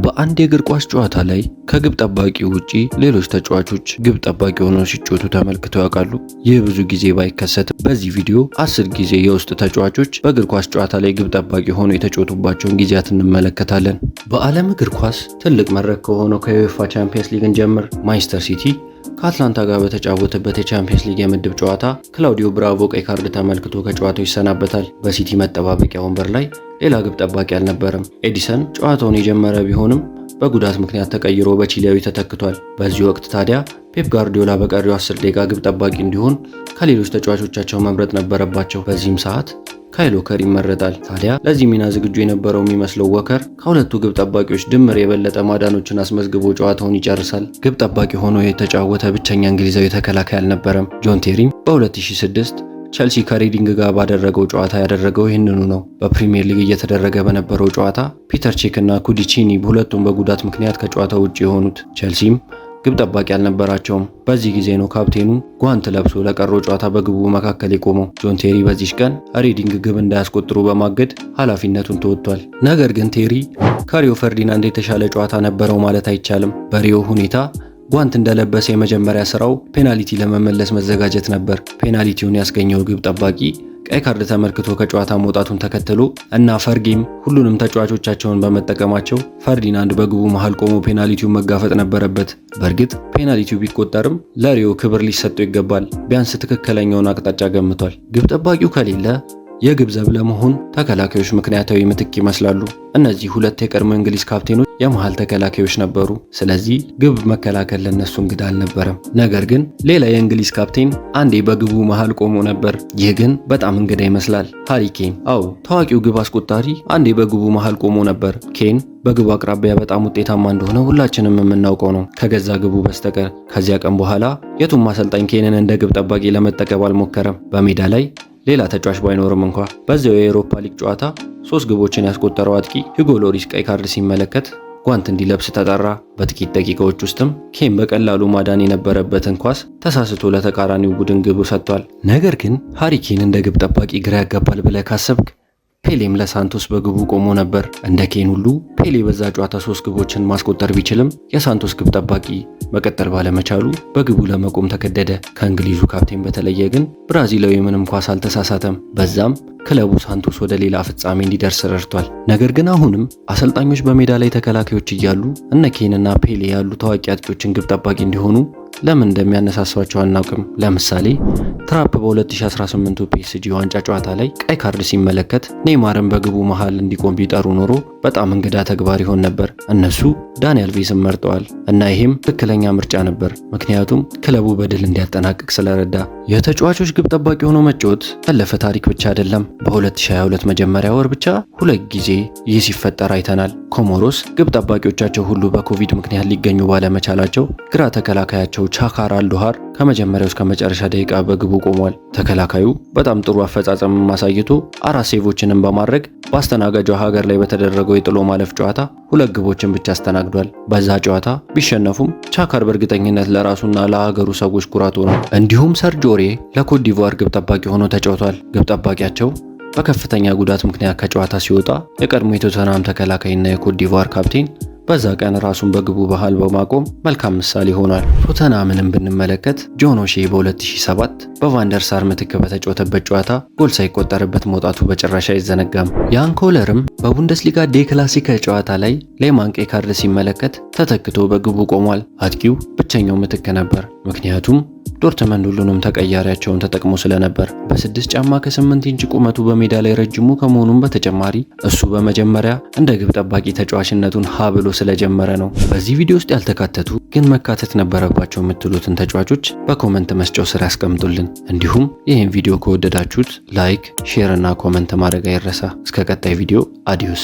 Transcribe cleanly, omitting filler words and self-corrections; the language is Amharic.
በአንድ የእግር ኳስ ጨዋታ ላይ ከግብ ጠባቂ ውጪ ሌሎች ተጫዋቾች ግብ ጠባቂ ሆነው ሲጫወቱ ተመልክተው ያውቃሉ? ይህ ብዙ ጊዜ ባይከሰትም በዚህ ቪዲዮ 10 ጊዜ የውስጥ ተጫዋቾች በእግር ኳስ ጨዋታ ላይ ግብ ጠባቂ ሆነው የተጫወቱባቸውን ጊዜያት እንመለከታለን። በዓለም እግር ኳስ ትልቅ መድረክ ከሆነው ከዩኤፋ ቻምፒየንስ ሊግን ጀምር ማንቸስተር ሲቲ ከአትላንታ ጋር በተጫወተበት የቻምፒየንስ ሊግ የምድብ ጨዋታ ክላውዲዮ ብራቮ ቀይ ካርድ ተመልክቶ ከጨዋታው ይሰናበታል። በሲቲ መጠባበቂያ ወንበር ላይ ሌላ ግብ ጠባቂ አልነበረም። ኤዲሰን ጨዋታውን የጀመረ ቢሆንም በጉዳት ምክንያት ተቀይሮ በቺሊያዊ ተተክቷል። በዚህ ወቅት ታዲያ ፔፕ ጋርዲዮላ በቀሪው 10 ደቂቃ ግብ ጠባቂ እንዲሆን ከሌሎች ተጫዋቾቻቸው መምረጥ ነበረባቸው። በዚህም ሰዓት ካይል ዎከር ይመረጣል። ታዲያ ለዚህ ሚና ዝግጁ የነበረው የሚመስለው ዎከር ከሁለቱ ግብ ጠባቂዎች ድምር የበለጠ ማዳኖችን አስመዝግቦ ጨዋታውን ይጨርሳል። ግብ ጠባቂ ሆኖ የተጫወተ ብቸኛ እንግሊዛዊ ተከላካይ አልነበረም። ጆን ቴሪም በ2006 ቸልሲ ከሬዲንግ ጋር ባደረገው ጨዋታ ያደረገው ይህንኑ ነው። በፕሪሚየር ሊግ እየተደረገ በነበረው ጨዋታ ፒተር ቼክ እና ኩዲቺኒ ሁለቱም በጉዳት ምክንያት ከጨዋታው ውጭ የሆኑት። ቸልሲም ግብ ጠባቂ አልነበራቸውም። በዚህ ጊዜ ነው ካፕቴኑ ጓንት ለብሶ ለቀረው ጨዋታ በግቡ መካከል የቆመው። ጆን ቴሪ በዚህ ቀን ሬዲንግ ግብ እንዳያስቆጥሩ በማገድ ኃላፊነቱን ተወጥቷል። ነገር ግን ቴሪ ከሪዮ ፈርዲናንድ የተሻለ ጨዋታ ነበረው ማለት አይቻልም። በሪዮ ሁኔታ ጓንት እንደለበሰ የመጀመሪያ ስራው ፔናልቲ ለመመለስ መዘጋጀት ነበር። ፔናልቲውን ያስገኘው ግብ ጠባቂ ቀይ ካርድ ተመልክቶ ከጨዋታ መውጣቱን ተከትሎ እና ፈርጌም ሁሉንም ተጫዋቾቻቸውን በመጠቀማቸው ፈርዲናንድ በግቡ መሃል ቆሞ ፔናልቲውን መጋፈጥ ነበረበት። በእርግጥ ፔናልቲው ቢቆጠርም ለሪዮ ክብር ሊሰጠው ይገባል። ቢያንስ ትክክለኛውን አቅጣጫ ገምቷል። ግብ ጠባቂው ከሌለ የግብ ዘብ ለመሆን ተከላካዮች ምክንያታዊ ምትክ ይመስላሉ። እነዚህ ሁለት የቀድሞ እንግሊዝ ካፕቴኖች የመሃል ተከላካዮች ነበሩ። ስለዚህ ግብ መከላከል ለነሱ እንግዳ አልነበረም። ነገር ግን ሌላ የእንግሊዝ ካፕቴን አንዴ በግቡ መሃል ቆሞ ነበር። ይህ ግን በጣም እንግዳ ይመስላል። ሃሪ ኬን፣ አዎ ታዋቂው ግብ አስቆጣሪ አንዴ በግቡ መሃል ቆሞ ነበር። ኬን በግቡ አቅራቢያ በጣም ውጤታማ እንደሆነ ሁላችንም የምናውቀው ነው ከገዛ ግቡ በስተቀር። ከዚያ ቀን በኋላ የቱም አሰልጣኝ ኬንን እንደ ግብ ጠባቂ ለመጠቀም አልሞከረም። በሜዳ ላይ ሌላ ተጫዋች ባይኖርም እንኳ በዚያው የአውሮፓ ሊግ ጨዋታ 3 ግቦችን ያስቆጠረው አጥቂ ሁጎ ሎሪስ ቀይ ካርድ ሲመለከት ጓንት እንዲለብስ ተጠራ። በጥቂት ደቂቃዎች ውስጥም ኬን በቀላሉ ማዳን የነበረበትን ኳስ ተሳስቶ ለተቃራኒው ቡድን ግብ ሰጥቷል። ነገር ግን ሃሪ ኬን እንደ ግብ ጠባቂ ግራ ያጋባል ብለህ ካሰብክ ፔሌም ለሳንቶስ በግቡ ቆሞ ነበር። እንደ ኬን ሁሉ ፔሌ በዛ ጨዋታ 3 ግቦችን ማስቆጠር ቢችልም የሳንቶስ ግብ ጠባቂ መቀጠል ባለመቻሉ በግቡ ለመቆም ተገደደ። ከእንግሊዙ ካፕቴን በተለየ ግን ብራዚላዊ ምንም ኳስ አልተሳሳተም። በዛም ክለቡ ሳንቶስ ወደ ሌላ ፍጻሜ እንዲደርስ ረድቷል። ነገር ግን አሁንም አሰልጣኞች በሜዳ ላይ ተከላካዮች እያሉ እነ ኬንና ፔሌ ያሉ ታዋቂ አጥቂዎችን ግብ ጠባቂ እንዲሆኑ ለምን እንደሚያነሳሷቸው አናውቅም። ለምሳሌ ትራፕ በ2018 ፒኤስጂ ዋንጫ ጨዋታ ላይ ቀይ ካርድ ሲመለከት ኔይማርን በግቡ መሃል እንዲቆም ቢጠሩ ኖሮ በጣም እንግዳ ተግባር ይሆን ነበር። እነሱ ዳኒ አልቬስን መርጠዋል እና ይሄም ትክክለኛ ምርጫ ነበር፣ ምክንያቱም ክለቡ በድል እንዲያጠናቅቅ ስለረዳ። የተጫዋቾች ግብ ጠባቂ ሆኖ መጫወት ያለፈ ታሪክ ብቻ አይደለም። በ2022 መጀመሪያ ወር ብቻ 2 ጊዜ ይህ ሲፈጠር አይተናል። ኮሞሮስ ግብ ጠባቂዎቻቸው ሁሉ በኮቪድ ምክንያት ሊገኙ ባለመቻላቸው ግራ ተከላካያቸው ቻካር አልዶሃር ከመጀመሪያው እስከ መጨረሻ ደቂቃ በግቡ ቆሟል። ተከላካዩ በጣም ጥሩ አፈጻጸም ማሳይቶ 4 ሴቮችንም በማድረግ በአስተናጋጇ ሀገር ላይ በተደረገው የጥሎ ማለፍ ጨዋታ 2 ግቦችን ብቻ አስተናግዷል። በዛ ጨዋታ ቢሸነፉም ቻካር በእርግጠኝነት ለራሱና ለሀገሩ ሰዎች ኩራት ሆኗል። እንዲሁም ሰርጅ ኦሪዬ ለኮት ዲቯር ግብ ጠባቂ ሆኖ ተጫውቷል። ግብ ጠባቂያቸው በከፍተኛ ጉዳት ምክንያት ከጨዋታ ሲወጣ የቀድሞ የቶተንሃም ተከላካይና የኮት ዲቯር ካፕቴን በዛ ቀን ራሱን በግቡ መሃል በማቆም መልካም ምሳሌ ሆኗል። ቶተንሃምንም ብንመለከት ጆን ኦሼ በ2007 በቫንደርሳር ምትክ በተጫወተበት ጨዋታ ጎል ሳይቆጠርበት መውጣቱ በጭራሽ አይዘነጋም። ያን ኮለርም በቡንደስሊጋ ዴ ክላሲከ ጨዋታ ላይ ሌማን ቀይ ካርድ ሲመለከት ተተክቶ በግቡ ቆሟል። አጥቂው ብቸኛው ምትክ ነበር፣ ምክንያቱም ዶርትመንድ ሁሉንም ተቀያሪያቸውን ተጠቅሞ ስለነበር። በ6 ጫማ ከ8 ኢንች ቁመቱ በሜዳ ላይ ረጅሙ ከመሆኑም በተጨማሪ እሱ በመጀመሪያ እንደ ግብ ጠባቂ ተጫዋችነቱን ሀ ብሎ ስለጀመረ ነው። በዚህ ቪዲዮ ውስጥ ያልተካተቱ ግን መካተት ነበረባቸው የምትሉትን ተጫዋቾች በኮመንት መስጫው ስር ያስቀምጡልን። እንዲሁም ይህን ቪዲዮ ከወደዳችሁት ላይክ፣ ሼር እና ኮመንት ማድረግ አይረሳ። እስከ ቀጣይ ቪዲዮ አዲዮስ።